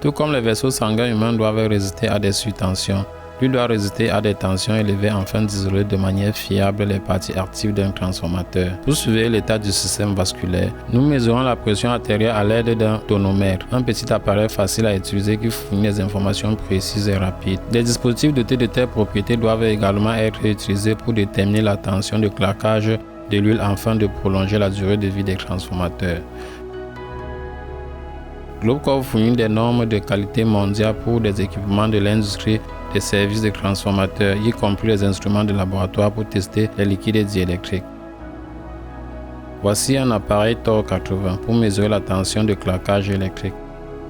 Tout comme les vaisseaux sanguins humains doivent résister à des surtensions, l'huile doit résister à des tensions élevées afin d'isoler de manière fiable les parties actives d'un transformateur. Pour surveiller l'état du système vasculaire, nous mesurons la pression artérielle à l'aide d'un tonomètre, un petit appareil facile à utiliser qui fournit des informations précises et rapides. Des dispositifs dotés de telles propriétés doivent également être utilisés pour déterminer la tension de claquage de l'huile afin de prolonger la durée de vie des transformateurs. Globcorp fournit des normes de qualité mondiale pour des équipements de l'industrie des services de transformateurs, y compris les instruments de laboratoire pour tester les liquides diélectriques. Voici un appareil TOR 80 pour mesurer la tension de claquage électrique.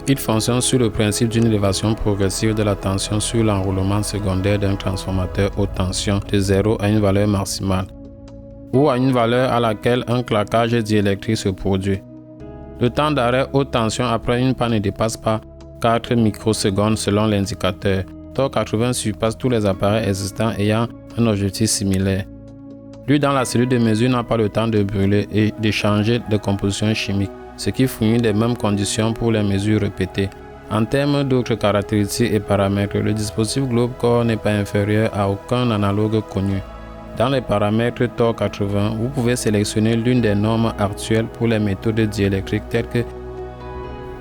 Il fonctionne sur le principe d'une élévation progressive de la tension sur l'enroulement secondaire d'un transformateur haute tension de 0 à une valeur maximale, ou à une valeur à laquelle un claquage diélectrique se produit. Le temps d'arrêt haute tension après une panne ne dépasse pas 4 microsecondes selon l'indicateur. TOR 80 surpasse tous les appareils existants ayant un objectif similaire. L'huile dans la cellule de mesure n'a pas le temps de brûler et de changer de composition chimique, ce qui fournit les mêmes conditions pour les mesures répétées. En termes d'autres caractéristiques et paramètres, le dispositif Globcorp n'est pas inférieur à aucun analogue connu. Dans les paramètres TOR 80, vous pouvez sélectionner l'une des normes actuelles pour les méthodes diélectriques telles que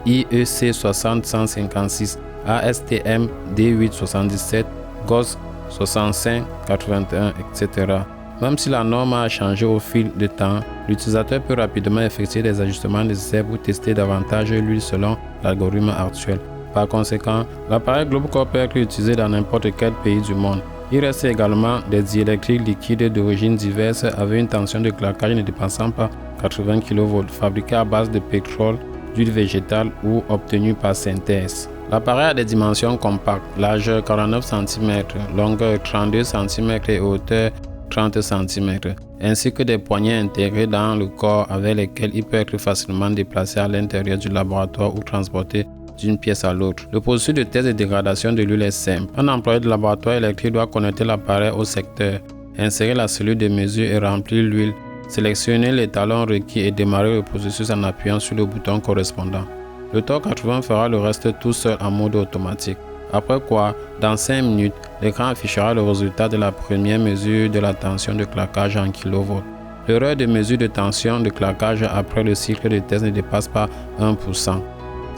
IEC 60156, ASTM D877, GOS 6581, etc. Même si la norme a changé au fil du temps, l'utilisateur peut rapidement effectuer des ajustements nécessaires pour tester davantage l'huile selon l'algorithme actuel. Par conséquent, l'appareil Globcorp peut être utilisé dans n'importe quel pays du monde. Il reste également des diélectriques liquides d'origine diverse avec une tension de claquage ne dépassant pas 80 kV, fabriqués à base de pétrole, d'huile végétale ou obtenus par synthèse. L'appareil a des dimensions compactes, largeur 49 cm, longueur 32 cm et hauteur 30 cm, ainsi que des poignées intégrées dans le corps avec lesquelles il peut être facilement déplacé à l'intérieur du laboratoire ou transporté d'une pièce à l'autre. Le processus de test de dégradation de l'huile est simple. Un employé de laboratoire électrique doit connecter l'appareil au secteur, insérer la cellule de mesure et remplir l'huile, sélectionner les talons requis et démarrer le processus en appuyant sur le bouton correspondant. Le TOR 80 fera le reste tout seul en mode automatique. Après quoi, dans 5 minutes, l'écran affichera le résultat de la première mesure de la tension de claquage en kV. L'erreur de mesure de tension de claquage après le cycle de test ne dépasse pas 1%.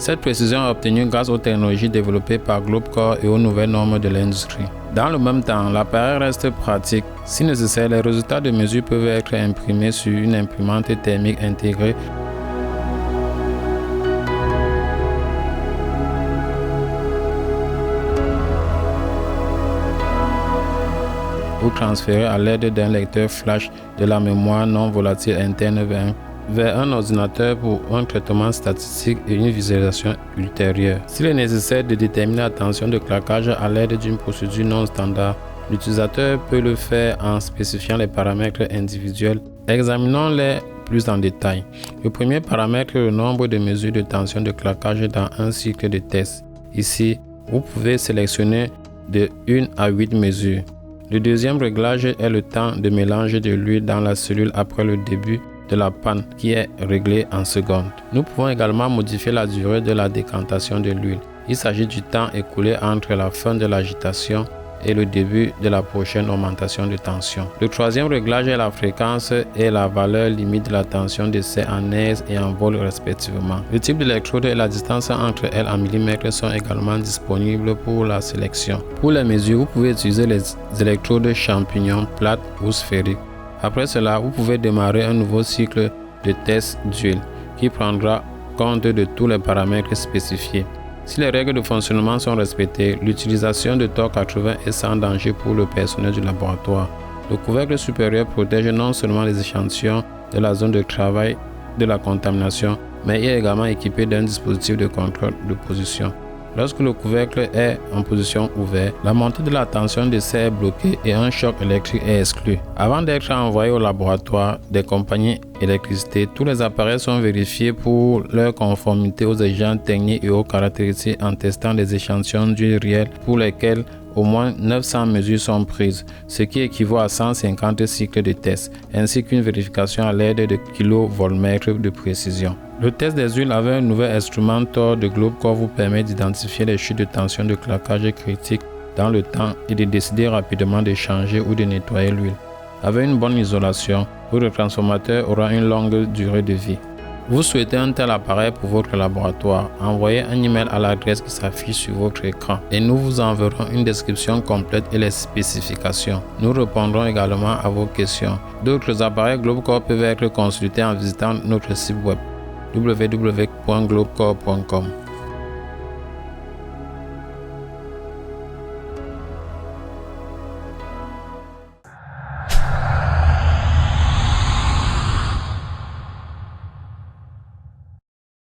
Cette précision est obtenue grâce aux technologies développées par Globcorp et aux nouvelles normes de l'industrie. Dans le même temps, l'appareil reste pratique. Si nécessaire, les résultats de mesure peuvent être imprimés sur une imprimante thermique intégrée ou transférés à l'aide d'un lecteur flash de la mémoire non volatile interne vers un ordinateur pour un traitement statistique et une visualisation ultérieure. S'il est nécessaire de déterminer la tension de claquage à l'aide d'une procédure non standard, l'utilisateur peut le faire en spécifiant les paramètres individuels. Examinons-les plus en détail. Le premier paramètre est le nombre de mesures de tension de claquage dans un cycle de test. Ici, vous pouvez sélectionner de 1 à 8 mesures. Le deuxième réglage est le temps de mélange de l'huile dans la cellule après le début de la panne qui est réglé en secondes. Nous pouvons également modifier la durée de la décantation de l'huile. Il s'agit du temps écoulé entre la fin de l'agitation et le début de la prochaine augmentation de tension. Le troisième réglage est la fréquence et la valeur limite de la tension de ces en aise et en vol respectivement. Le type d'électrode et la distance entre elles en millimètres sont également disponibles pour la sélection. Pour les mesures, vous pouvez utiliser les électrodes champignons plates ou sphériques. Après cela, vous pouvez démarrer un nouveau cycle de test d'huile qui prendra compte de tous les paramètres spécifiés. Si les règles de fonctionnement sont respectées, l'utilisation de TOR 80 est sans danger pour le personnel du laboratoire. Le couvercle supérieur protège non seulement les échantillons de la zone de travail de la contamination, mais il est également équipé d'un dispositif de contrôle de position. Lorsque le couvercle est en position ouverte, la montée de la tension de serre est bloquée et un choc électrique est exclu. Avant d'être envoyés au laboratoire des compagnies d'électricité, tous les appareils sont vérifiés pour leur conformité aux exigences techniques et aux caractéristiques en testant des échantillons d'huile réelle pour lesquels au moins 900 mesures sont prises, ce qui équivaut à 150 cycles de tests, ainsi qu'une vérification à l'aide de kilovoltmètres de précision. Le test des huiles avec un nouvel instrument Tor de GlobeCore vous permet d'identifier les chutes de tension de claquage critiques dans le temps et de décider rapidement de changer ou de nettoyer l'huile. Avec une bonne isolation, votre transformateur aura une longue durée de vie. Vous souhaitez un tel appareil pour votre laboratoire, envoyez un email à l'adresse qui s'affiche sur votre écran et nous vous enverrons une description complète et les spécifications. Nous répondrons également à vos questions. D'autres appareils GlobeCore peuvent être consultés en visitant notre site web www.globecore.com.